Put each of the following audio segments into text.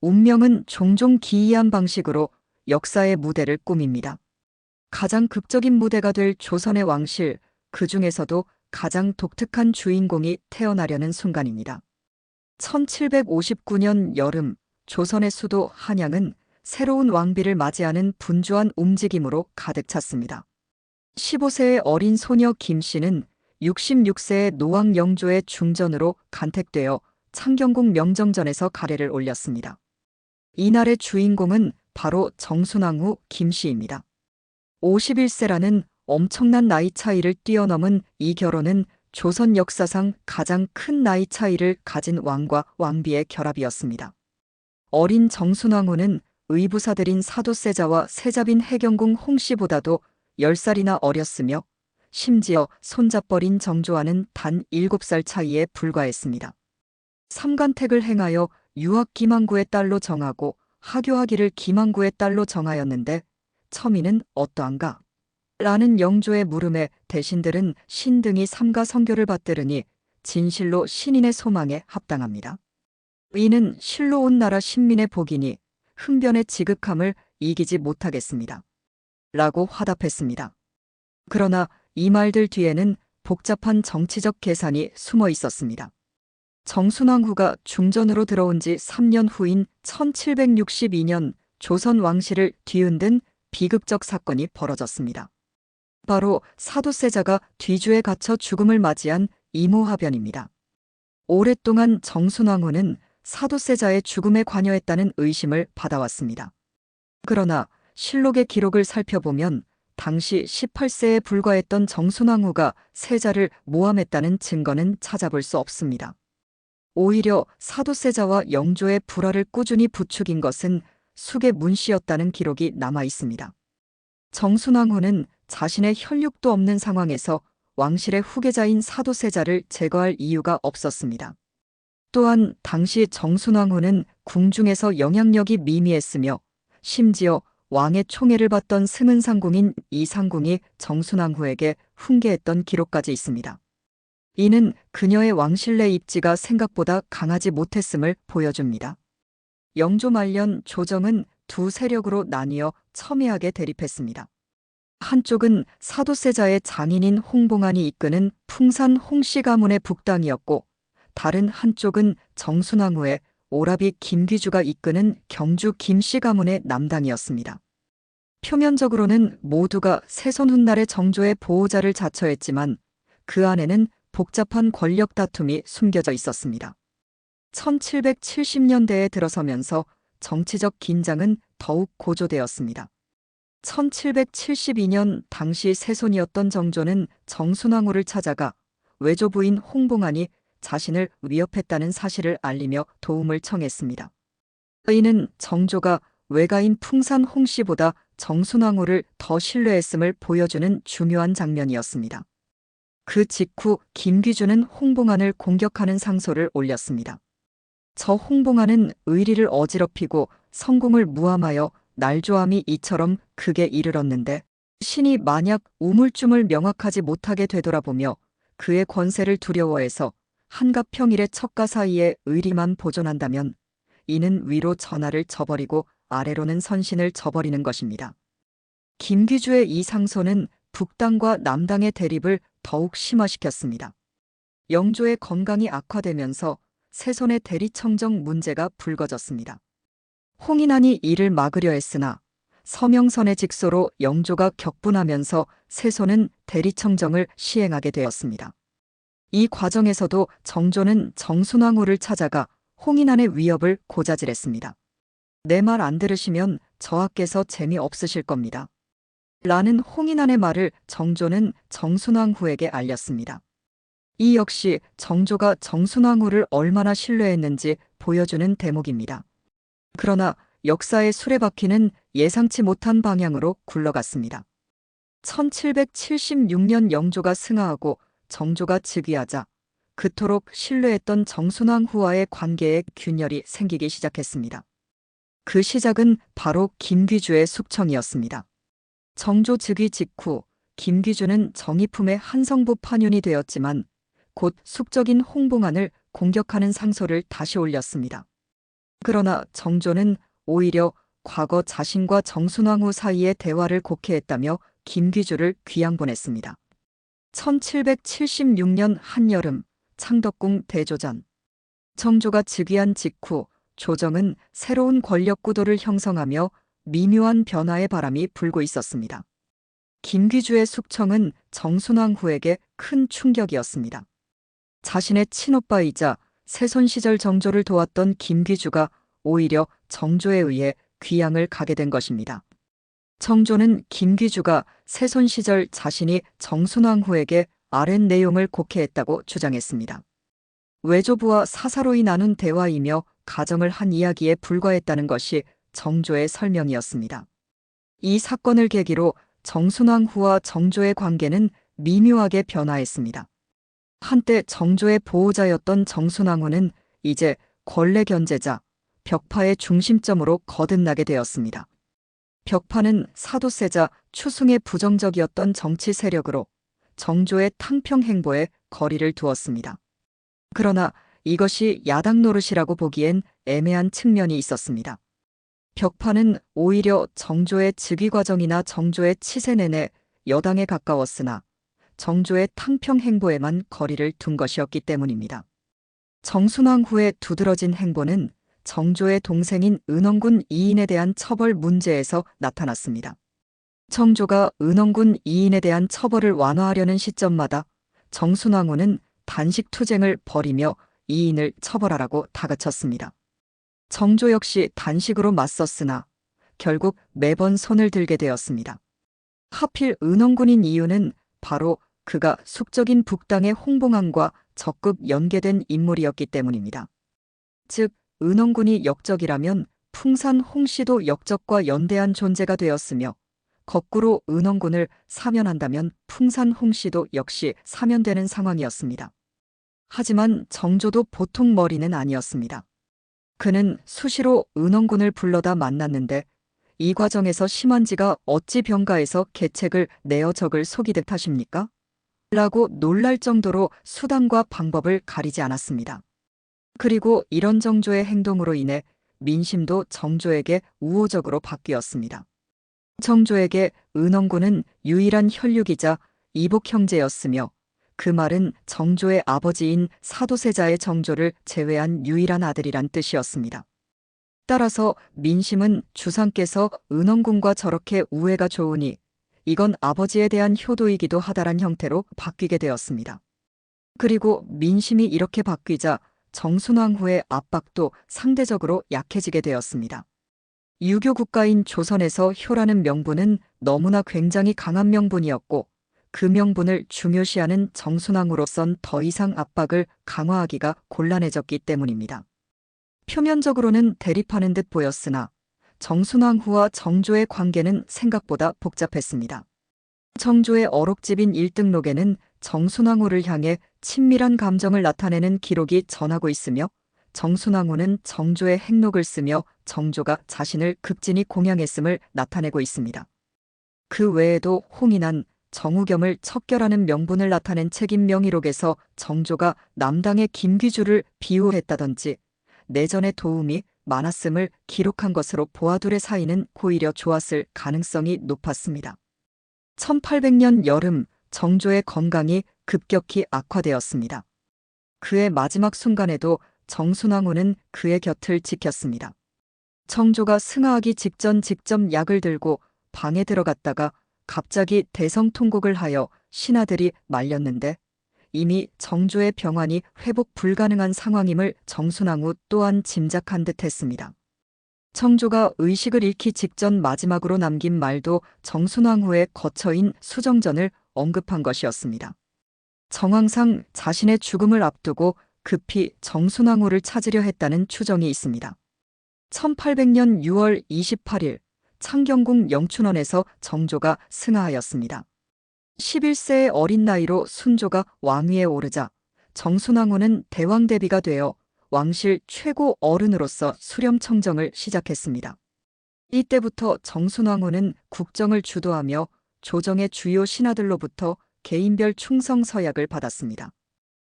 운명은 종종 기이한 방식으로 역사의 무대를 꾸밉니다. 가장 극적인 무대가 될 조선의 왕실, 그 중에서도 가장 독특한 주인공이 태어나려는 순간입니다. 1759년 여름, 조선의 수도 한양은 새로운 왕비를 맞이하는 분주한 움직임으로 가득 찼습니다. 15세의 어린 소녀 김씨는 66세의 노왕 영조의 중전으로 간택되어 창경궁 명정전에서 가래를 올렸습니다. 이날의 주인공은 바로 정순왕후 김씨입니다. 51세라는 엄청난 나이 차이를 뛰어넘은 이 결혼은 조선 역사상 가장 큰 나이 차이를 가진 왕과 왕비의 결합이었습니다. 어린 정순왕후는 의부사들인 사도세자와 세자빈 해경궁 홍씨보다도 10살이나 어렸으며 심지어 손잡벌인 정조와는 단 7살 차이에 불과했습니다. 삼간택을 행하여 유학 김항구의 딸로 정하고 하교하기를 김항구의 딸로 정하였는데 첨의는 어떠한가? 라는 영조의 물음에 대신들은 신등이 삼가 성교를 받들으니 진실로 신인의 소망에 합당합니다. 이는 실로 온 나라 신민의 복이니 흥변의 지극함을 이기지 못하겠습니다. 라고 화답했습니다. 그러나 이 말들 뒤에는 복잡한 정치적 계산이 숨어 있었습니다. 정순왕후가 중전으로 들어온 지 3년 후인 1762년 조선 왕실을 뒤흔든 비극적 사건이 벌어졌습니다. 바로 사도세자가 뒤주에 갇혀 죽음을 맞이한 이모하변입니다. 오랫동안 정순왕후는 사도세자의 죽음에 관여했다는 의심을 받아왔습니다. 그러나 실록의 기록을 살펴보면 당시 18세에 불과했던 정순왕후가 세자를 모함했다는 증거는 찾아볼 수 없습니다. 오히려 사도세자와 영조의 불화를 꾸준히 부추긴 것은 숙의 문씨였다는 기록이 남아 있습니다. 정순왕후는 자신의 혈육도 없는 상황에서 왕실의 후계자인 사도세자를 제거할 이유가 없었습니다. 또한 당시 정순왕후는 궁중에서 영향력이 미미했으며 심지어 왕의 총애를 받던 승은상궁인 이상궁이 정순왕후에게 훈계했던 기록까지 있습니다. 이는 그녀의 왕실 내 입지가 생각보다 강하지 못했음을 보여줍니다. 영조 말년 조정은 두 세력으로 나뉘어 첨예하게 대립했습니다. 한쪽은 사도세자의 장인인 홍봉안이 이끄는 풍산 홍씨 가문의 북당이었고 다른 한쪽은 정순왕후의 오라비 김귀주가 이끄는 경주 김씨 가문의 남당이었습니다. 표면적으로는 모두가 세손 훗날의 정조의 보호자를 자처했지만 그 안에는 복잡한 권력 다툼이 숨겨져 있었습니다. 1770년대에 들어서면서 정치적 긴장은 더욱 고조되었습니다. 1772년 당시 세손이었던 정조는 정순왕후를 찾아가 외조부인 홍봉안이 자신을 위협했다는 사실을 알리며 도움을 청했습니다. 이는 정조가 외가인 풍산 홍씨보다 정순왕후를 더 신뢰했음을 보여주는 중요한 장면이었습니다. 그 직후 김귀주는 홍봉안을 공격하는 상소를 올렸습니다. 저 홍봉안은 의리를 어지럽히고 성공을 무함하여 날조함이 이처럼 극에 이르렀는데 신이 만약 우물쭈물 명확하지 못하게 되돌아보며 그의 권세를 두려워해서 한갑 평일의 척가 사이에 의리만 보존한다면 이는 위로 전하를 저버리고 아래로는 선신을 저버리는 것입니다. 김귀주의 이 상소는 북당과 남당의 대립을 더욱 심화시켰습니다. 영조의 건강이 악화되면서 세손의 대리청정 문제가 불거졌습니다. 홍인안이 이를 막으려 했으나 서명선의 직소로 영조가 격분하면서 세손은 대리청정을 시행하게 되었습니다. 이 과정에서도 정조는 정순왕후를 찾아가 홍인안의 위협을 고자질했습니다. 내 말 안 들으시면 저하께서 재미없으실 겁니다. 라는 홍인안의 말을 정조는 정순왕후에게 알렸습니다. 이 역시 정조가 정순왕후를 얼마나 신뢰했는지 보여주는 대목입니다. 그러나 역사의 수레바퀴는 예상치 못한 방향으로 굴러갔습니다. 1776년 영조가 승하하고 정조가 즉위하자 그토록 신뢰했던 정순왕후와의 관계에 균열이 생기기 시작했습니다. 그 시작은 바로 김귀주의 숙청이었습니다. 정조 즉위 직후 김귀주는 정의품의 한성부 판윤이 되었지만 곧 숙적인 홍봉안을 공격하는 상소를 다시 올렸습니다. 그러나 정조는 오히려 과거 자신과 정순왕후 사이의 대화를 곡해했다며 김귀주를 귀양 보냈습니다. 1776년 한여름 창덕궁 대조전. 정조가 즉위한 직후 조정은 새로운 권력 구도를 형성하며 미묘한 변화의 바람이 불고 있었습니다. 김귀주의 숙청은 정순왕후에게 큰 충격이었습니다. 자신의 친오빠이자 세손 시절 정조를 도왔던 김귀주가 오히려 정조에 의해 귀양을 가게 된 것입니다. 정조는 김귀주가 세손 시절 자신이 정순왕후에게 아랫 내용을 곡해했다고 주장했습니다. 외조부와 사사로이 나눈 대화이며 가정을 한 이야기에 불과했다는 것이 정조의 설명이었습니다. 이 사건을 계기로 정순왕후와 정조의 관계는 미묘하게 변화했습니다. 한때 정조의 보호자였던 정순왕후는 이제 권례 견제자, 벽파의 중심점으로 거듭나게 되었습니다. 벽파는 사도세자 추승의 부정적이었던 정치 세력으로 정조의 탕평 행보에 거리를 두었습니다. 그러나 이것이 야당 노릇이라고 보기엔 애매한 측면이 있었습니다. 벽파는 오히려 정조의 즉위 과정이나 정조의 치세 내내 여당에 가까웠으나 정조의 탕평 행보에만 거리를 둔 것이었기 때문입니다. 정순왕후의 두드러진 행보는 정조의 동생인 은원군 이인에 대한 처벌 문제에서 나타났습니다. 정조가 은원군 이인에 대한 처벌을 완화하려는 시점마다 정순왕후는 단식 투쟁을 벌이며 이인을 처벌하라고 다그쳤습니다. 정조 역시 단식으로 맞섰으나 결국 매번 손을 들게 되었습니다. 하필 은원군인 이유는 바로 그가 숙적인 북당의 홍봉안과 적극 연계된 인물이었기 때문입니다. 즉 은원군이 역적이라면 풍산 홍씨도 역적과 연대한 존재가 되었으며 거꾸로 은원군을 사면한다면 풍산 홍씨도 역시 사면되는 상황이었습니다. 하지만 정조도 보통 머리는 아니었습니다. 그는 수시로 은원군을 불러다 만났는데 이 과정에서 심한지가 어찌 병가에서 계책을 내어 적을 속이듯 하십니까? 라고 놀랄 정도로 수단과 방법을 가리지 않았습니다. 그리고 이런 정조의 행동으로 인해 민심도 정조에게 우호적으로 바뀌었습니다. 정조에게 은원군은 유일한 혈육이자 이복 형제였으며 그 말은 정조의 아버지인 사도세자의 정조를 제외한 유일한 아들이란 뜻이었습니다. 따라서 민심은 주상께서 은원군과 저렇게 우애가 좋으니 이건 아버지에 대한 효도이기도 하다란 형태로 바뀌게 되었습니다. 그리고 민심이 이렇게 바뀌자 정순왕후의 압박도 상대적으로 약해지게 되었습니다. 유교 국가인 조선에서 효라는 명분은 너무나 굉장히 강한 명분이었고 그 명분을 중요시하는 정순왕후로선 더 이상 압박을 강화하기가 곤란해졌기 때문입니다. 표면적으로는 대립하는 듯 보였으나 정순왕후와 정조의 관계는 생각보다 복잡했습니다. 정조의 어록집인 1등록에는 정순왕후를 향해 친밀한 감정을 나타내는 기록이 전하고 있으며 정순왕후는 정조의 행록을 쓰며 정조가 자신을 극진히 공양했음을 나타내고 있습니다. 그 외에도 홍인한 정우겸을 척결하는 명분을 나타낸 책임 명의록에서 정조가 남당의 김귀주를 비호했다든지 내전의 도움이 많았음을 기록한 것으로 보아둘의 사이는 오히려 좋았을 가능성이 높았습니다. 1800년 여름 정조의 건강이 급격히 악화되었습니다. 그의 마지막 순간에도 정순왕후는 그의 곁을 지켰습니다. 정조가 승하하기 직전 직접 약을 들고 방에 들어갔다가 갑자기 대성통곡을 하여 신하들이 말렸는데 이미 정조의 병환이 회복 불가능한 상황임을 정순왕후 또한 짐작한 듯 했습니다. 정조가 의식을 잃기 직전 마지막으로 남긴 말도 정순왕후의 거처인 수정전을 언급한 것이었습니다. 정황상 자신의 죽음을 앞두고 급히 정순왕후를 찾으려 했다는 추정이 있습니다. 1800년 6월 28일 창경궁 영춘원에서 정조가 승하하였습니다. 11세의 어린 나이로 순조가 왕위에 오르자 정순왕후는 대왕대비가 되어 왕실 최고 어른으로서 수렴청정을 시작했습니다. 이때부터 정순왕후는 국정을 주도하며 조정의 주요 신하들로부터 개인별 충성 서약을 받았습니다.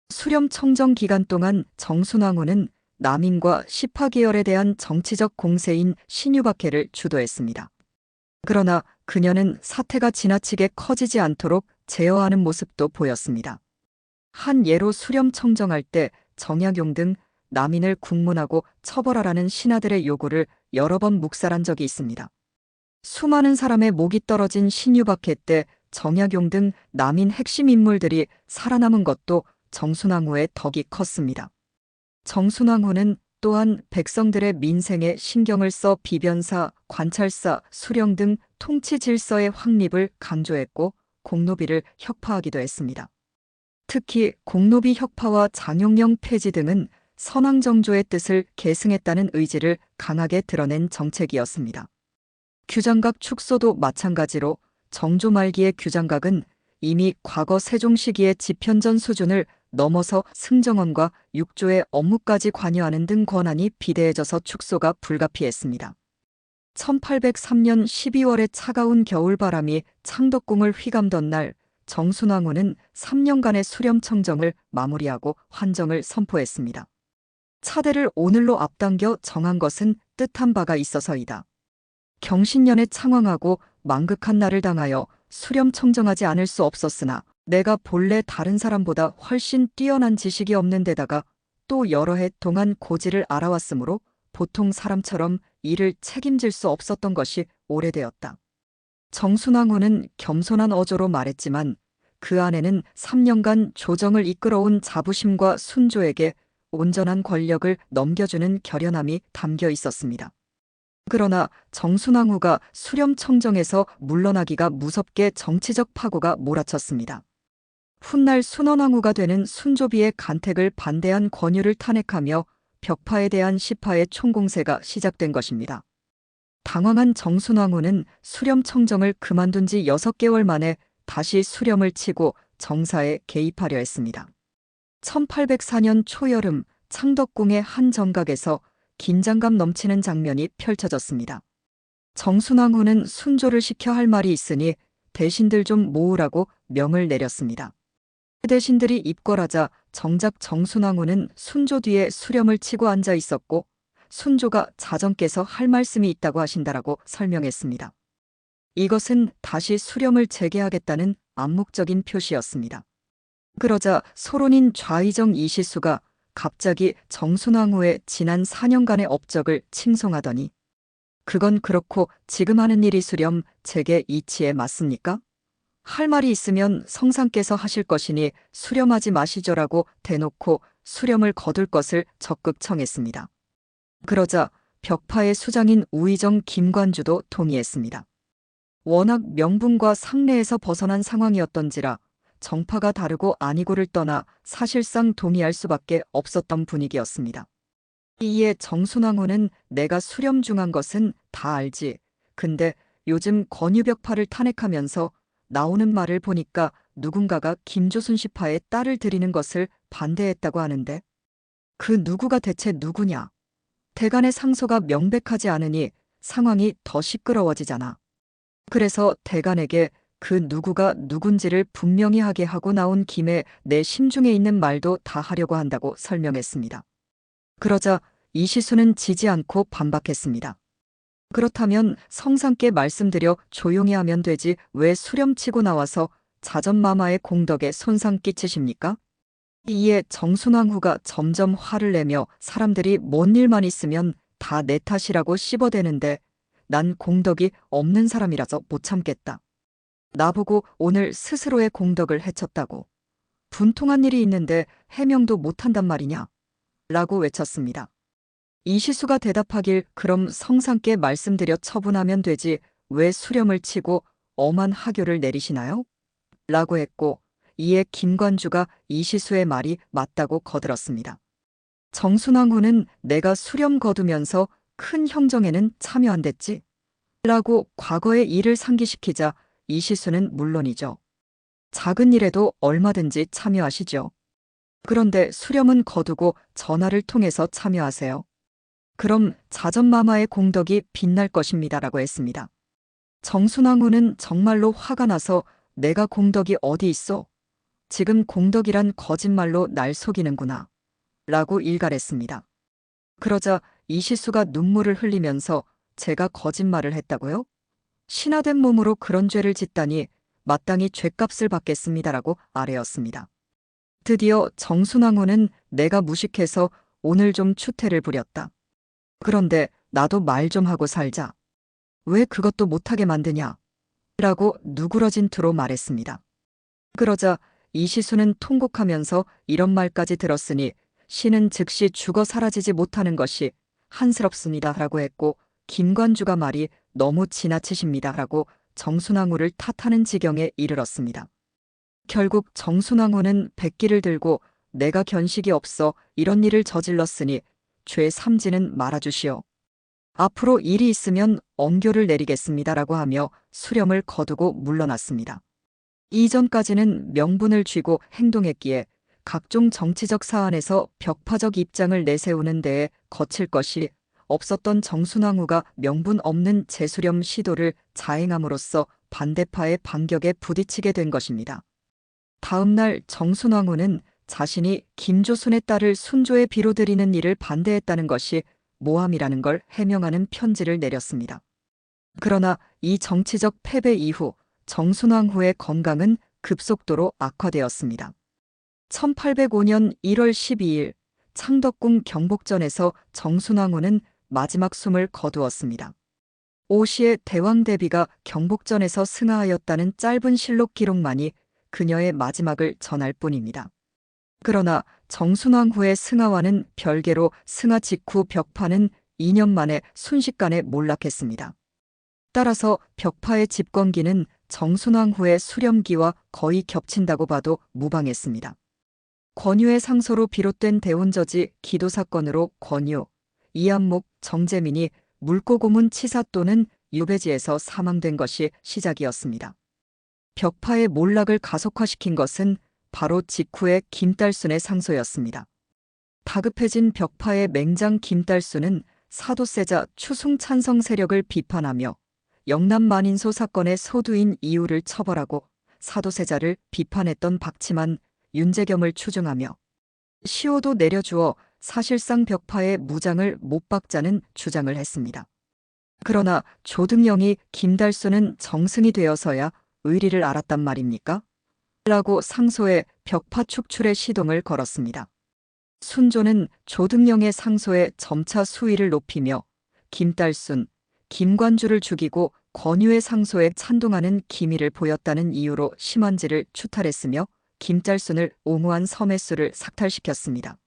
수렴청정 기간 동안 정순왕후는 남인과 시파 계열에 대한 정치적 공세인 신유박해를 주도했습니다. 그러나 그녀는 사태가 지나치게 커지지 않도록 제어하는 모습도 보였습니다. 한 예로 수렴 청정할 때 정약용 등 남인을 국문하고 처벌하라는 신하들의 요구를 여러 번 묵살한 적이 있습니다. 수많은 사람의 목이 떨어진 신유박해 때 정약용 등 남인 핵심 인물들이 살아남은 것도 정순왕후의 덕이 컸습니다. 정순왕후는 또한 백성들의 민생에 신경을 써 비변사, 관찰사, 수령 등 통치 질서의 확립을 강조했고 공노비를 혁파하기도 했습니다. 특히 공노비 혁파와 장용령 폐지 등은 선왕정조의 뜻을 계승했다는 의지를 강하게 드러낸 정책이었습니다. 규장각 축소도 마찬가지로 정조 말기의 규장각은 이미 과거 세종 시기의 집현전 수준을 넘어서 승정원과 육조의 업무까지 관여하는 등 권한이 비대해져서 축소가 불가피했습니다. 1803년 12월의 차가운 겨울바람이 창덕궁을 휘감던 날 정순왕후는 3년간의 수렴 청정을 마무리하고 환정을 선포했습니다. 차대를 오늘로 앞당겨 정한 것은 뜻한 바가 있어서이다. 경신년에 창왕하고 망극한 날을 당하여 수렴 청정하지 않을 수 없었으나 내가 본래 다른 사람보다 훨씬 뛰어난 지식이 없는 데다가 또 여러 해 동안 고지를 알아왔으므로 보통 사람처럼 이를 책임질 수 없었던 것이 오래되었다. 정순왕후는 겸손한 어조로 말했지만 그 안에는 3년간 조정을 이끌어온 자부심과 순조에게 온전한 권력을 넘겨주는 결연함이 담겨 있었습니다. 그러나 정순왕후가 수렴 청정에서 물러나기가 무섭게 정치적 파고가 몰아쳤습니다. 훗날 순원왕후가 되는 순조비의 간택을 반대한 권유를 탄핵하며 벽파에 대한 시파의 총공세가 시작된 것입니다. 당황한 정순왕후는 수렴 청정을 그만둔 지 6개월 만에 다시 수렴을 치고 정사에 개입하려 했습니다. 1804년 초여름 창덕궁의 한 정각에서 긴장감 넘치는 장면이 펼쳐졌습니다. 정순왕후는 순조를 시켜 할 말이 있으니 대신들 좀 모으라고 명을 내렸습니다. 대신들이 입궐하자 정작 정순왕후는 순조 뒤에 수렴을 치고 앉아 있었고 순조가 자정께서 할 말씀이 있다고 하신다라고 설명했습니다. 이것은 다시 수렴을 재개하겠다는 암묵적인 표시였습니다. 그러자 소론인 좌의정 이시수가 갑자기 정순왕후의 지난 4년간의 업적을 칭송하더니 그건 그렇고 지금 하는 일이 수렴 재개 이치에 맞습니까? 할 말이 있으면 성상께서 하실 것이니 수렴하지 마시죠라고 대놓고 수렴을 거둘 것을 적극 청했습니다. 그러자 벽파의 수장인 우의정 김관주도 동의했습니다. 워낙 명분과 상례에서 벗어난 상황이었던지라 정파가 다르고 아니고를 떠나 사실상 동의할 수밖에 없었던 분위기였습니다. 이에 정순왕후는 내가 수렴 중한 것은 다 알지. 근데 요즘 권유벽파를 탄핵하면서 나오는 말을 보니까 누군가가 김조순 시파에 딸을 들이는 것을 반대했다고 하는데 그 누구가 대체 누구냐? 대간의 상소가 명백하지 않으니 상황이 더 시끄러워지잖아. 그래서 대간에게 그 누구가 누군지를 분명히 하게 하고 나온 김에 내 심중에 있는 말도 다 하려고 한다고 설명했습니다. 그러자 이시수는 지지 않고 반박했습니다. 그렇다면 성상께 말씀드려 조용히 하면 되지 왜 수렴치고 나와서 자전마마의 공덕에 손상 끼치십니까? 이에 정순왕후가 점점 화를 내며 사람들이 뭔 일만 있으면 다 내 탓이라고 씹어대는데 난 공덕이 없는 사람이라서 못 참겠다. 나보고 오늘 스스로의 공덕을 해쳤다고. 분통한 일이 있는데 해명도 못한단 말이냐? 라고 외쳤습니다. 이시수가 대답하길 그럼 성상께 말씀드려 처분하면 되지 왜 수렴을 치고 엄한 하교를 내리시나요? 라고 했고 이에 김관주가 이시수의 말이 맞다고 거들었습니다. 정순왕후는 내가 수렴 거두면서 큰 형정에는 참여 안 됐지? 라고 과거의 일을 상기시키자 이시수는 물론이죠. 작은 일에도 얼마든지 참여하시죠. 그런데 수렴은 거두고 전화를 통해서 참여하세요. 그럼 자전마마의 공덕이 빛날 것입니다라고 했습니다. 정순왕후는 정말로 화가 나서 내가 공덕이 어디 있어? 지금 공덕이란 거짓말로 날 속이는구나. 라고 일갈했습니다. 그러자 이시수가 눈물을 흘리면서 제가 거짓말을 했다고요? 신하된 몸으로 그런 죄를 짓다니 마땅히 죗값을 받겠습니다라고 아뢰었습니다. 드디어 정순왕후는 내가 무식해서 오늘 좀 추태를 부렸다. 그런데 나도 말 좀 하고 살자. 왜 그것도 못하게 만드냐? 라고 누그러진 투로 말했습니다. 그러자 이시수는 통곡하면서 이런 말까지 들었으니 신은 즉시 죽어 사라지지 못하는 것이 한스럽습니다 라고 했고, 김관주가 말이 너무 지나치십니다 라고 정순왕후를 탓하는 지경에 이르렀습니다. 결국 정순왕후는 백기를 들고 내가 견식이 없어 이런 일을 저질렀으니 죄 삼지는 말아주시오. 앞으로 일이 있으면 엄교를 내리겠습니다라고 하며 수렴을 거두고 물러났습니다. 이전까지는 명분을 쥐고 행동했기에 각종 정치적 사안에서 벽파적 입장을 내세우는 데에 거칠 것이 없었던 정순왕후가 명분 없는 재수렴 시도를 자행함으로써 반대파의 반격에 부딪히게 된 것입니다. 다음 날 정순왕후는 자신이 김조순의 딸을 순조에 비로들이는 일을 반대했다는 것이 모함이라는 걸 해명하는 편지를 내렸습니다. 그러나 이 정치적 패배 이후 정순왕후의 건강은 급속도로 악화되었습니다. 1805년 1월 12일 창덕궁 경복전에서 정순왕후는 마지막 숨을 거두었습니다. 오시의 대왕대비가 경복전에서 승하하였다는 짧은 실록 기록만이 그녀의 마지막을 전할 뿐입니다. 그러나 정순왕후의 승하와는 별개로 승하 직후 벽파는 2년 만에 순식간에 몰락했습니다. 따라서 벽파의 집권기는 정순왕후의 수렴기와 거의 겹친다고 봐도 무방했습니다. 권유의 상소로 비롯된 대운저지 기도 사건으로 권유, 이한목, 정재민이 물고고문 치사 또는 유배지에서 사망된 것이 시작이었습니다. 벽파의 몰락을 가속화시킨 것은 바로 직후의 김달순의 상소였습니다. 다급해진 벽파의 맹장 김달순은 사도세자 추승 찬성 세력을 비판하며 영남 만인소 사건의 소두인 이유를 처벌하고 사도세자를 비판했던 박치만, 윤재겸을 추중하며 시호도 내려주어 사실상 벽파의 무장을 못 박자는 주장을 했습니다. 그러나 조등영이 김달순은 정승이 되어서야 의리를 알았단 말입니까? 라고 상소에 벽파 축출의 시동을 걸었습니다. 순조는 조등영의 상소에 점차 수위를 높이며 김달순, 김관주를 죽이고 권유의 상소에 찬동하는 기미를 보였다는 이유로 심한지를 추탈했으며 김달순을 옹호한 서매수를 삭탈시켰습니다.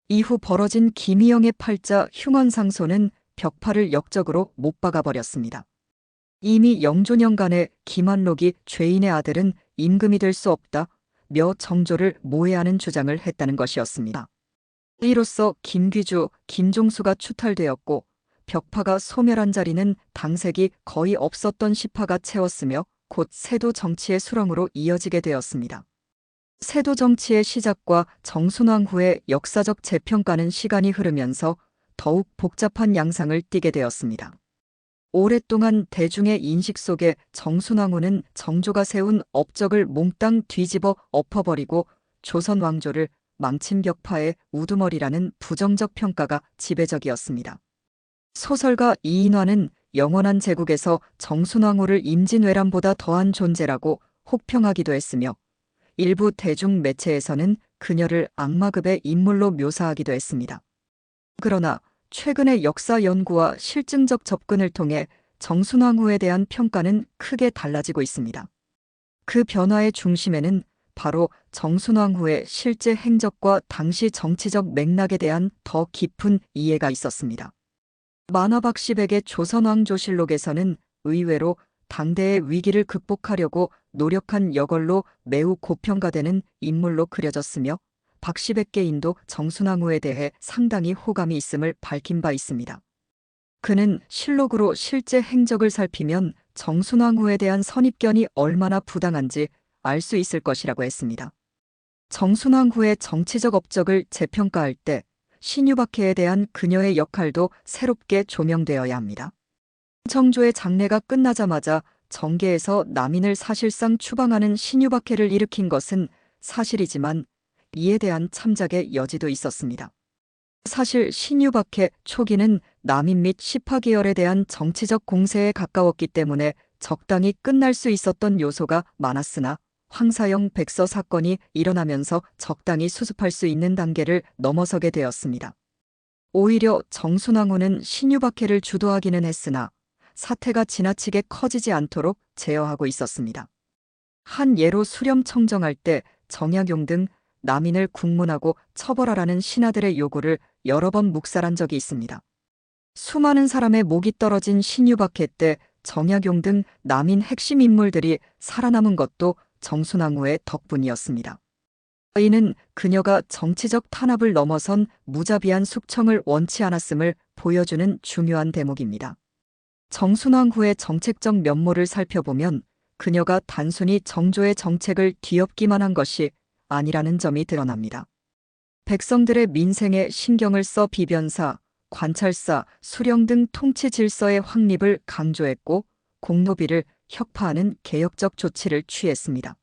이후 벌어진 김희영의 팔자 흉언상소는 벽파를 역적으로 못 박아버렸습니다. 이미 영존연간에 김한록이 죄인의 아들은 임금이 될 수 없다 며 정조를 모해하는 주장을 했다는 것이었습니다. 이로써 김귀주, 김종수가 추탈되었고 벽파가 소멸한 자리는 당색이 거의 없었던 시파가 채웠으며 곧 세도 정치의 수렁으로 이어지게 되었습니다. 세도 정치의 시작과 정순왕후의 역사적 재평가는 시간이 흐르면서 더욱 복잡한 양상을 띠게 되었습니다. 오랫동안 대중의 인식 속에 정순왕후는 정조가 세운 업적을 몽땅 뒤집어 엎어버리고 조선 왕조를 망친 벽파의 우두머리라는 부정적 평가가 지배적이었습니다. 소설가 이인화는 영원한 제국에서 정순왕후를 임진왜란보다 더한 존재라고 혹평하기도 했으며 일부 대중 매체에서는 그녀를 악마급의 인물로 묘사하기도 했습니다. 그러나 최근의 역사 연구와 실증적 접근을 통해 정순왕후에 대한 평가는 크게 달라지고 있습니다. 그 변화의 중심에는 바로 정순왕후의 실제 행적과 당시 정치적 맥락에 대한 더 깊은 이해가 있었습니다. 만화 박시백의 조선왕조실록에서는 의외로 당대의 위기를 극복하려고 노력한 여걸로 매우 고평가되는 인물로 그려졌으며 박시백계인도 정순왕후에 대해 상당히 호감이 있음을 밝힌 바 있습니다. 그는 실록으로 실제 행적을 살피면 정순왕후에 대한 선입견이 얼마나 부당한지 알 수 있을 것이라고 했습니다. 정순왕후의 정치적 업적을 재평가할 때 신유박해에 대한 그녀의 역할도 새롭게 조명되어야 합니다. 정조의 장례가 끝나자마자 정계에서 남인을 사실상 추방하는 신유박해를 일으킨 것은 사실이지만 이에 대한 참작의 여지도 있었습니다. 사실 신유박해 초기는 남인 및 시파 계열에 대한 정치적 공세에 가까웠기 때문에 적당히 끝날 수 있었던 요소가 많았으나 황사영 백서 사건이 일어나면서 적당히 수습할 수 있는 단계를 넘어서게 되었습니다. 오히려 정순왕후는 신유박해를 주도하기는 했으나 사태가 지나치게 커지지 않도록 제어하고 있었습니다. 한 예로 수렴 청정할 때 정약용 등 남인을 국문하고 처벌하라는 신하들의 요구를 여러 번 묵살한 적이 있습니다. 수많은 사람의 목이 떨어진 신유박해 때 정약용 등 남인 핵심 인물들이 살아남은 것도 정순왕후의 덕분이었습니다. 이는 그녀가 정치적 탄압을 넘어선 무자비한 숙청을 원치 않았음을 보여주는 중요한 대목입니다. 정순왕후의 정책적 면모를 살펴보면 그녀가 단순히 정조의 정책을 뒤엎기만 한 것이 아니라는 점이 드러납니다. 백성들의 민생에 신경을 써 비변사, 관찰사, 수령 등 통치 질서의 확립을 강조했고 공노비를 혁파하는 개혁적 조치를 취했습니다.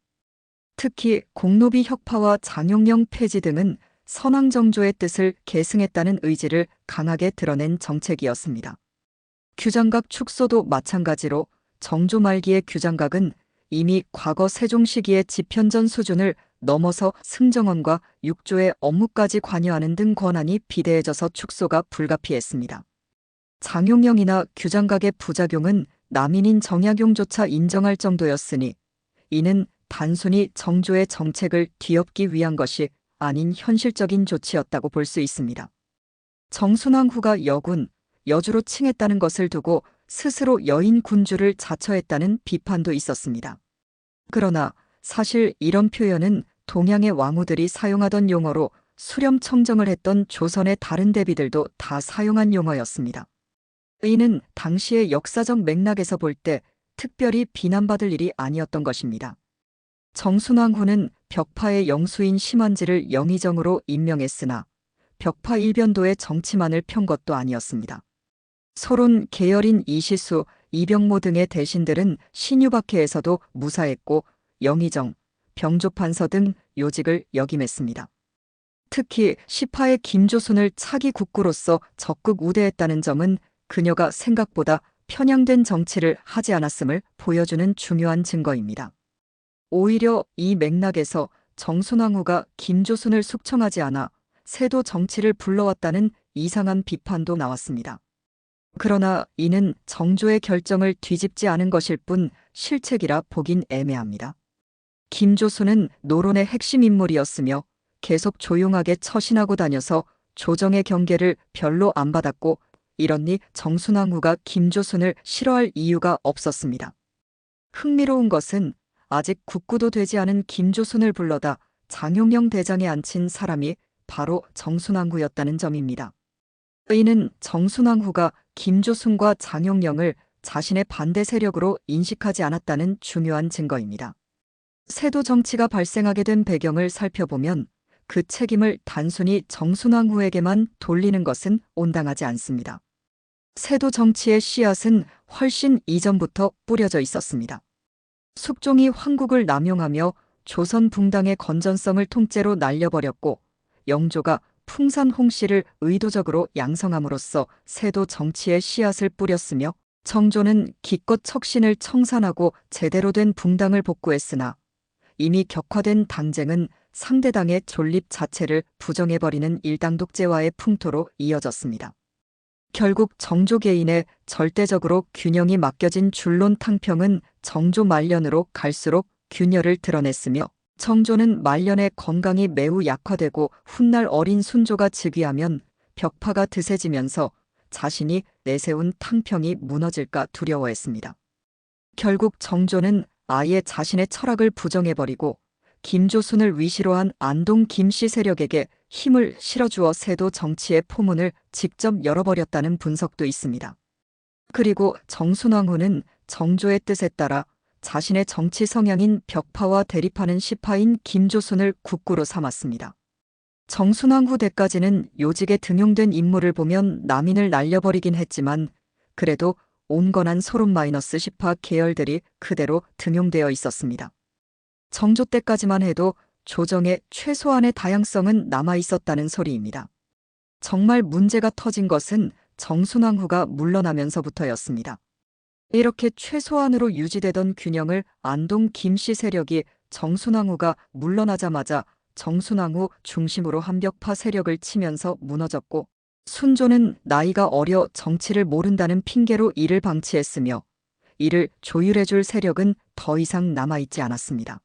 특히 공노비 혁파와 장용령 폐지 등은 선왕정조의 뜻을 계승했다는 의지를 강하게 드러낸 정책이었습니다. 규장각 축소도 마찬가지로 정조 말기의 규장각은 이미 과거 세종 시기의 집현전 수준을 넘어서 승정원과 육조의 업무까지 관여하는 등 권한이 비대해져서 축소가 불가피했습니다. 장용령이나 규장각의 부작용은 남인인 정약용조차 인정할 정도였으니 이는 단순히 정조의 정책을 뒤엎기 위한 것이 아닌 현실적인 조치였다고 볼 수 있습니다. 정순왕후가 여군, 여주로 칭했다는 것을 두고 스스로 여인 군주를 자처했다는 비판도 있었습니다. 그러나 사실 이런 표현은 동양의 왕후들이 사용하던 용어로 수렴 청정을 했던 조선의 다른 대비들도 다 사용한 용어였습니다. 이는 당시의 역사적 맥락에서 볼 때 특별히 비난받을 일이 아니었던 것입니다. 정순왕후는 벽파의 영수인 심한지를 영의정으로 임명했으나 벽파 일변도의 정치만을 편 것도 아니었습니다. 소론 계열인 이시수, 이병모 등의 대신들은 신유박해에서도 무사했고 영의정, 병조판서 등 요직을 역임했습니다. 특히 시파의 김조순을 차기 국구로서 적극 우대했다는 점은 그녀가 생각보다 편향된 정치를 하지 않았음을 보여주는 중요한 증거입니다. 오히려 이 맥락에서 정순왕후가 김조순을 숙청하지 않아 세도 정치를 불러왔다는 이상한 비판도 나왔습니다. 그러나 이는 정조의 결정을 뒤집지 않은 것일 뿐 실책이라 보긴 애매합니다. 김조순은 노론의 핵심 인물이었으며 계속 조용하게 처신하고 다녀서 조정의 경계를 별로 안 받았고 이러니 정순왕후가 김조순을 싫어할 이유가 없었습니다. 흥미로운 것은 아직 국구도 되지 않은 김조순을 불러다 장용령 대장에 앉힌 사람이 바로 정순왕후였다는 점입니다. 이는 정순왕후가 김조순과 장용령을 자신의 반대 세력으로 인식하지 않았다는 중요한 증거입니다. 세도 정치가 발생하게 된 배경을 살펴보면 그 책임을 단순히 정순왕후에게만 돌리는 것은 온당하지 않습니다. 세도 정치의 씨앗은 훨씬 이전부터 뿌려져 있었습니다. 숙종이 황국을 남용하며 조선 붕당의 건전성을 통째로 날려버렸고 영조가 풍산 홍씨를 의도적으로 양성함으로써 세도 정치의 씨앗을 뿌렸으며 정조는 기껏 척신을 청산하고 제대로 된 붕당을 복구했으나 이미 격화된 당쟁은 상대당의 존립 자체를 부정해버리는 일당 독재와의 풍토로 이어졌습니다. 결국 정조 개인의 절대적으로 균형이 맡겨진 줄론 탕평은 정조 말년으로 갈수록 균열을 드러냈으며 정조는 말년에 건강이 매우 약화되고 훗날 어린 순조가 즉위하면 벽파가 드세지면서 자신이 내세운 탕평이 무너질까 두려워했습니다. 결국 정조는 아예 자신의 철학을 부정해버리고 김조순을 위시로 한 안동 김씨 세력에게 힘을 실어주어 세도 정치의 포문을 직접 열어버렸다는 분석도 있습니다. 그리고 정순왕후는 정조의 뜻에 따라 자신의 정치 성향인 벽파와 대립하는 시파인 김조순을 국구로 삼았습니다. 정순왕후 때까지는 요직에 등용된 인물을 보면 남인을 날려버리긴 했지만 그래도 온건한 소론-시파 계열들이 그대로 등용되어 있었습니다. 정조 때까지만 해도 조정의 최소한의 다양성은 남아 있었다는 소리입니다. 정말 문제가 터진 것은 정순왕후가 물러나면서부터였습니다. 이렇게 최소한으로 유지되던 균형을 안동 김씨 세력이 정순왕후가 물러나자마자 정순왕후 중심으로 한벽파 세력을 치면서 무너졌고, 순조는 나이가 어려 정치를 모른다는 핑계로 이를 방치했으며 이를 조율해줄 세력은 더 이상 남아있지 않았습니다.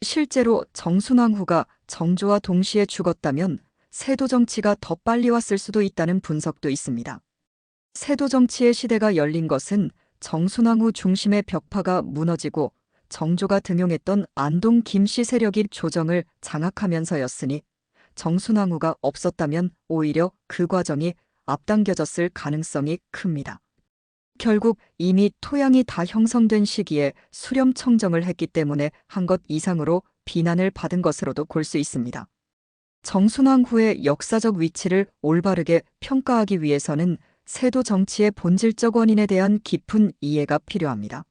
실제로 정순왕후가 정조와 동시에 죽었다면 세도 정치가 더 빨리 왔을 수도 있다는 분석도 있습니다. 세도 정치의 시대가 열린 것은 정순왕후 중심의 벽파가 무너지고 정조가 등용했던 안동 김씨 세력이 조정을 장악하면서였으니, 정순왕후가 없었다면 오히려 그 과정이 앞당겨졌을 가능성이 큽니다. 결국 이미 토양이 다 형성된 시기에 수렴청정을 했기 때문에 한 것 이상으로 비난을 받은 것으로도 볼 수 있습니다. 정순왕후의 역사적 위치를 올바르게 평가하기 위해서는 세도 정치의 본질적 원인에 대한 깊은 이해가 필요합니다.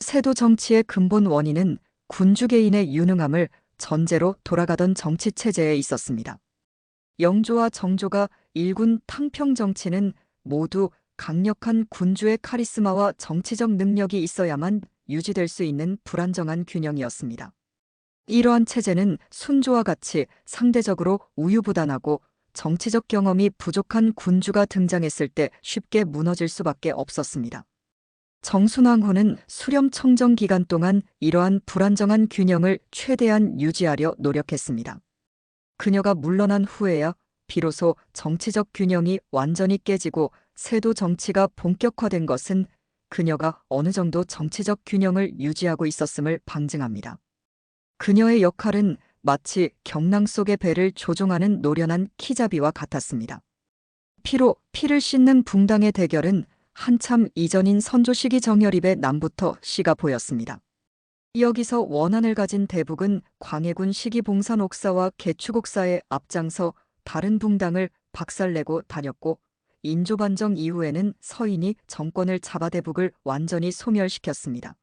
세도 정치의 근본 원인은 군주 개인의 유능함을 전제로 돌아가던 정치 체제에 있었습니다. 영조와 정조가 일군 탕평 정치는 모두 강력한 군주의 카리스마와 정치적 능력이 있어야만 유지될 수 있는 불안정한 균형이었습니다. 이러한 체제는 순조와 같이 상대적으로 우유부단하고 정치적 경험이 부족한 군주가 등장했을 때 쉽게 무너질 수밖에 없었습니다. 정순왕후는 수렴청정 기간 동안 이러한 불안정한 균형을 최대한 유지하려 노력했습니다. 그녀가 물러난 후에야 비로소 정치적 균형이 완전히 깨지고 세도 정치가 본격화된 것은 그녀가 어느 정도 정치적 균형을 유지하고 있었음을 방증합니다. 그녀의 역할은 마치 경랑 속의 배를 조종하는 노련한 키잡이와 같았습니다. 피로 피를 씻는 붕당의 대결은 한참 이전인 선조 시기 정열입의 남부터 씨가 보였습니다. 여기서 원한을 가진 대북은 광해군 시기 봉산옥사와 개축옥사의 앞장서 다른 붕당을 박살내고 다녔고, 인조반정 이후에는 서인이 정권을 잡아 대북을 완전히 소멸시켰습니다.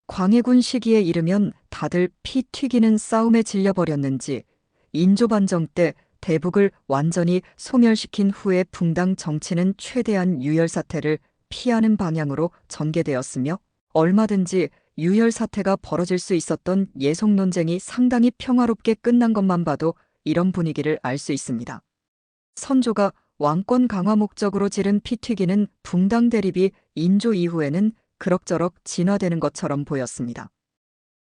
광해군 시기에 이르면 다들 피 튀기는 싸움에 질려버렸는지 인조반정 때 대북을 완전히 소멸시킨 후에 붕당 정치는 최대한 유혈사태를 피하는 방향으로 전개되었으며, 얼마든지 유혈사태가 벌어질 수 있었던 예속 논쟁이 상당히 평화롭게 끝난 것만 봐도 이런 분위기를 알 수 있습니다. 선조가 왕권 강화 목적으로 지른 피튀기는 붕당 대립이 인조 이후에는 그럭저럭 진화되는 것처럼 보였습니다.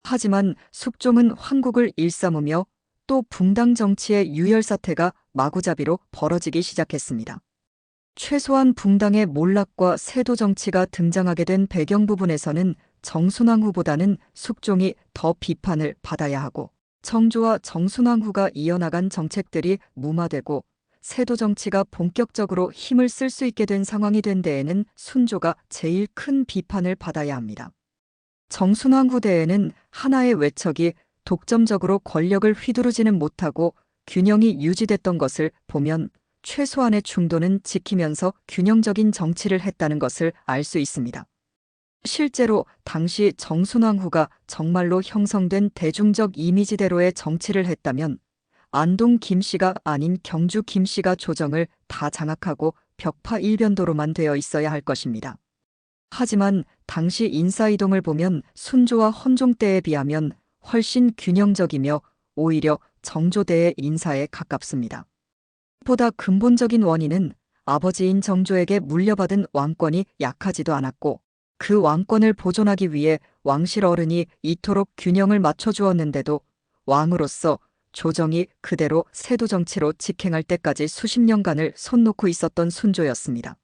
하지만 숙종은 황국을 일삼으며 또 붕당 정치의 유혈사태가 마구잡이로 벌어지기 시작했습니다. 최소한 붕당의 몰락과 세도 정치가 등장하게 된 배경 부분에서는 정순왕후보다는 숙종이 더 비판을 받아야 하고, 정조와 정순왕후가 이어나간 정책들이 무마되고 세도 정치가 본격적으로 힘을 쓸 수 있게 된 상황이 된 데에는 순조가 제일 큰 비판을 받아야 합니다. 정순왕후 때에는 하나의 외척이 독점적으로 권력을 휘두르지는 못하고 균형이 유지됐던 것을 보면 최소한의 중도는 지키면서 균형적인 정치를 했다는 것을 알 수 있습니다. 실제로 당시 정순왕후가 정말로 형성된 대중적 이미지대로의 정치를 했다면 안동 김씨가 아닌 경주 김씨가 조정을 다 장악하고 벽파 일변도로만 되어 있어야 할 것입니다. 하지만 당시 인사이동을 보면 순조와 헌종 때에 비하면 훨씬 균형적이며 오히려 정조 때의 인사에 가깝습니다. 보다 근본적인 원인은 아버지인 정조에게 물려받은 왕권이 약하지도 않았고, 그 왕권을 보존하기 위해 왕실 어른이 이토록 균형을 맞춰주었는데도 왕으로서 조정이 그대로 세도 정치로 직행할 때까지 수십 년간을 손 놓고 있었던 순조였습니다.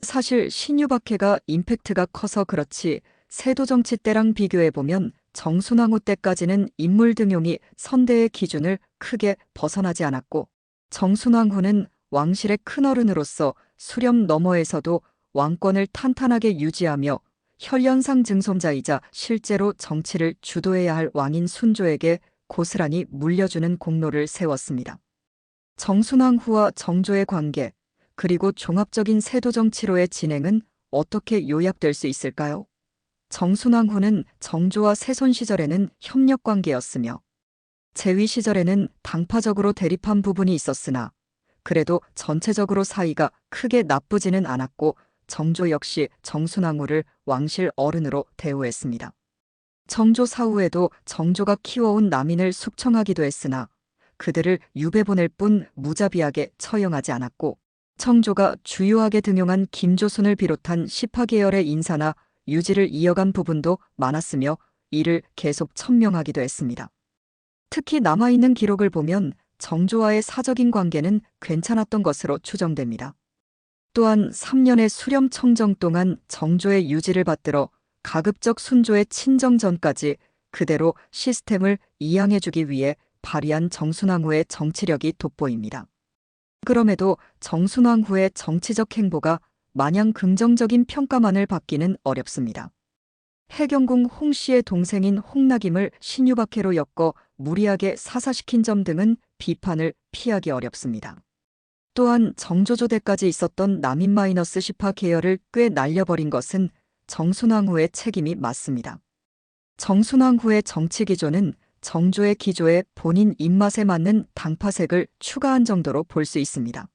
사실 신유박해가 임팩트가 커서 그렇지 세도 정치 때랑 비교해보면 정순왕후 때까지는 인물 등용이 선대의 기준을 크게 벗어나지 않았고, 정순왕후는 왕실의 큰어른으로서 수렴 너머에서도 왕권을 탄탄하게 유지하며 혈연상 증손자이자 실제로 정치를 주도해야 할 왕인 순조에게 고스란히 물려주는 공로를 세웠습니다. 정순왕후와 정조의 관계, 그리고 종합적인 세도 정치로의 진행은 어떻게 요약될 수 있을까요? 정순왕후는 정조와 세손 시절에는 협력 관계였으며, 재위 시절에는 당파적으로 대립한 부분이 있었으나 그래도 전체적으로 사이가 크게 나쁘지는 않았고 정조 역시 정순왕후를 왕실 어른으로 대우했습니다. 정조 사후에도 정조가 키워온 남인을 숙청하기도 했으나 그들을 유배 보낼 뿐 무자비하게 처형하지 않았고, 정조가 주요하게 등용한 김조순을 비롯한 시파계열의 인사나 유지를 이어간 부분도 많았으며 이를 계속 천명하기도 했습니다. 특히 남아있는 기록을 보면 정조와의 사적인 관계는 괜찮았던 것으로 추정됩니다. 또한 3년의 수렴 청정 동안 정조의 유지를 받들어 가급적 순조의 친정 전까지 그대로 시스템을 이양해주기 위해 발휘한 정순왕후의 정치력이 돋보입니다. 그럼에도 정순왕후의 정치적 행보가 마냥 긍정적인 평가만을 받기는 어렵습니다. 해경궁 홍씨의 동생인 홍낙임을 신유박해로 엮어 무리하게 사사시킨 점 등은 비판을 피하기 어렵습니다. 또한 정조조 때까지 있었던 남인 -10파 계열을 꽤 날려버린 것은 정순왕후의 책임이 맞습니다. 정순왕후의 정치 기조는 정조의 기조에 본인 입맛에 맞는 당파색을 추가한 정도로 볼 수 있습니다.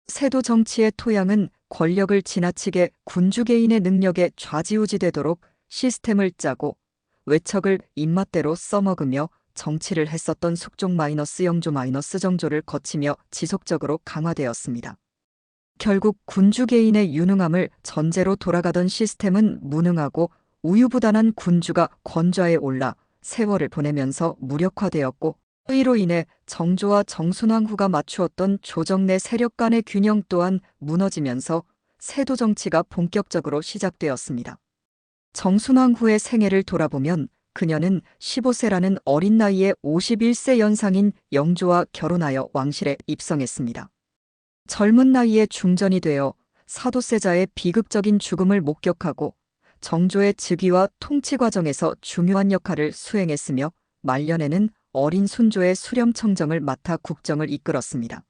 세도 정치의 토양은 권력을 지나치게 군주 개인의 능력에 좌지우지되도록 시스템을 짜고 외척을 입맛대로 써먹으며 정치를 했었던 숙종 영조 정조를 거치며 지속적으로 강화되었습니다. 결국 군주 개인의 유능함을 전제로 돌아가던 시스템은 무능하고 우유부단한 군주가 권좌에 올라 세월을 보내면서 무력화되었고, 이로 인해 정조와 정순왕후가 맞추었던 조정 내 세력 간의 균형 또한 무너지면서 세도 정치가 본격적으로 시작되었습니다. 정순왕후의 생애를 돌아보면 그녀는 15세라는 어린 나이에 51세 연상인 영조와 결혼하여 왕실에 입성했습니다. 젊은 나이에 중전이 되어 사도세자의 비극적인 죽음을 목격하고 정조의 즉위와 통치 과정에서 중요한 역할을 수행했으며 말년에는 어린 순조의 수렴청정을 맡아 국정을 이끌었습니다.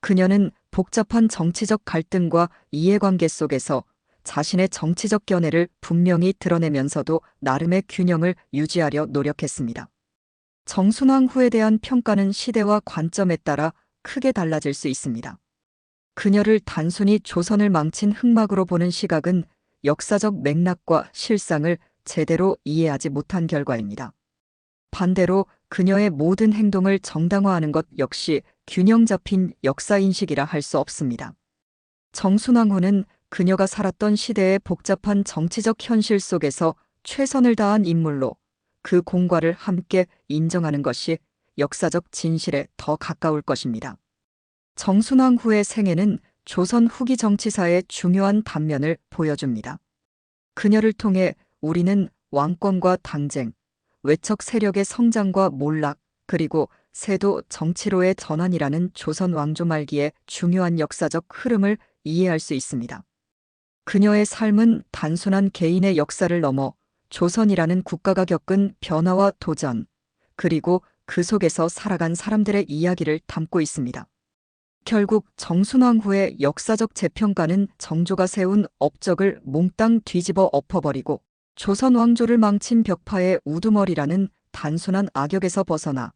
그녀는 복잡한 정치적 갈등과 이해관계 속에서 자신의 정치적 견해를 분명히 드러내면서도 나름의 균형을 유지하려 노력했습니다. 정순왕후에 대한 평가는 시대와 관점에 따라 크게 달라질 수 있습니다. 그녀를 단순히 조선을 망친 흑막으로 보는 시각은 역사적 맥락과 실상을 제대로 이해하지 못한 결과입니다. 반대로 그녀의 모든 행동을 정당화하는 것 역시 균형 잡힌 역사인식이라 할 수 없습니다. 정순왕후는 그녀가 살았던 시대의 복잡한 정치적 현실 속에서 최선을 다한 인물로 그 공과를 함께 인정하는 것이 역사적 진실에 더 가까울 것입니다. 정순왕후의 생애는 조선 후기 정치사의 중요한 단면을 보여줍니다. 그녀를 통해 우리는 왕권과 당쟁, 외척 세력의 성장과 몰락, 그리고 세도 정치로의 전환이라는 조선 왕조 말기의 중요한 역사적 흐름을 이해할 수 있습니다. 그녀의 삶은 단순한 개인의 역사를 넘어 조선이라는 국가가 겪은 변화와 도전, 그리고 그 속에서 살아간 사람들의 이야기를 담고 있습니다. 결국 정순왕후의 역사적 재평가는 정조가 세운 업적을 몽땅 뒤집어 엎어버리고 조선 왕조를 망친 벽파의 우두머리라는 단순한 악역에서 벗어나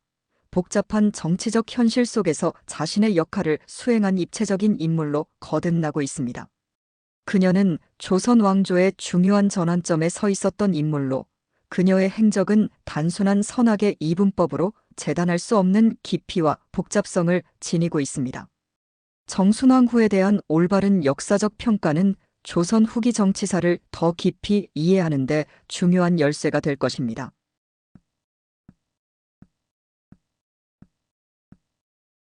복잡한 정치적 현실 속에서 자신의 역할을 수행한 입체적인 인물로 거듭나고 있습니다. 그녀는 조선 왕조의 중요한 전환점에 서 있었던 인물로 그녀의 행적은 단순한 선악의 이분법으로 재단할 수 없는 깊이와 복잡성을 지니고 있습니다. 정순왕후에 대한 올바른 역사적 평가는 조선 후기 정치사를 더 깊이 이해하는 데 중요한 열쇠가 될 것입니다.